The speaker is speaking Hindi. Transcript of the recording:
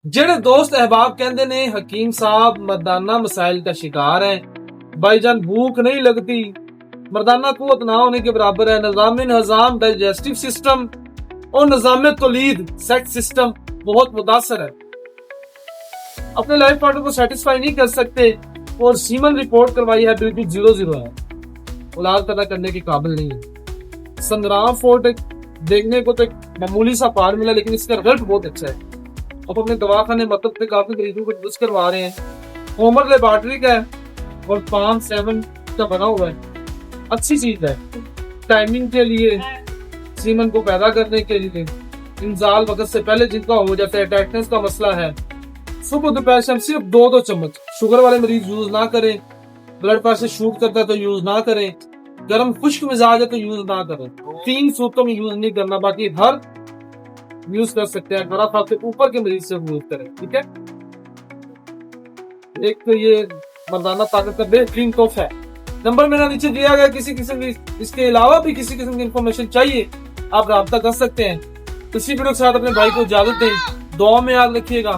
जेड़े दोस्त अहबाब कहते ने हकीम साहब मर्दाना मसाइल का शिकार है। भाईजान भूख नहीं लगती, मर्दाना कुव्वत ना होने के बराबर है। निजाम हजाम डाइजेस्टिव सिस्टम और निजाम तौलीद सेक्स सिस्टम बहुत मुतासर है। अपने लाइफ पार्टनर को सेटिस्फाई नहीं कर सकते और सीमन रिपोर्ट करवाई है बिल्कुल 0-0 है। औलाद पैदा करने के काबिल नहीं है। संग्राम फोर्ट देखने को तो एक मामूली सा पार मिला, लेकिन इसका रिजल्ट बहुत अच्छा है। अब अपने दवाखाने मतलब पे काफी मरीजों को यूज करवा रहे हैं। होमर लेबोरेटरी का है और 5-7 का बना हुआ है। अच्छी चीज है टाइमिंग के लिए, सीमन को पैदा करने के लिए। इंजाल वक्त से पहले जिनका हो जाता है, टेटनस का मसला है, सुबह दोपहर शाम सिर्फ 2-2 चम्मच। शुगर वाले मरीज यूज ना करें, ब्लड प्रेशर शूट करता है तो यूज ना करें, गर्म खुश्क मिजाज है तो यूज ना करें। 3 सूत्रों में यूज नहीं करना, बाकी हर यूज कर सकते हैं। 18 साल से ऊपर के मरीज से यूज करें, ठीक है। एक तो ये मर्दाना ताकत का बेहतरीन तोहफा है। नंबर मेरा नीचे दिया गया। किसी किस्म की इसके अलावा भी किसी किस्म की इंफॉर्मेशन चाहिए आप राब्ता कर सकते हैं। इसी वीडियो के साथ अपने भाई को इजाजत दें। दुआ में याद रखिएगा।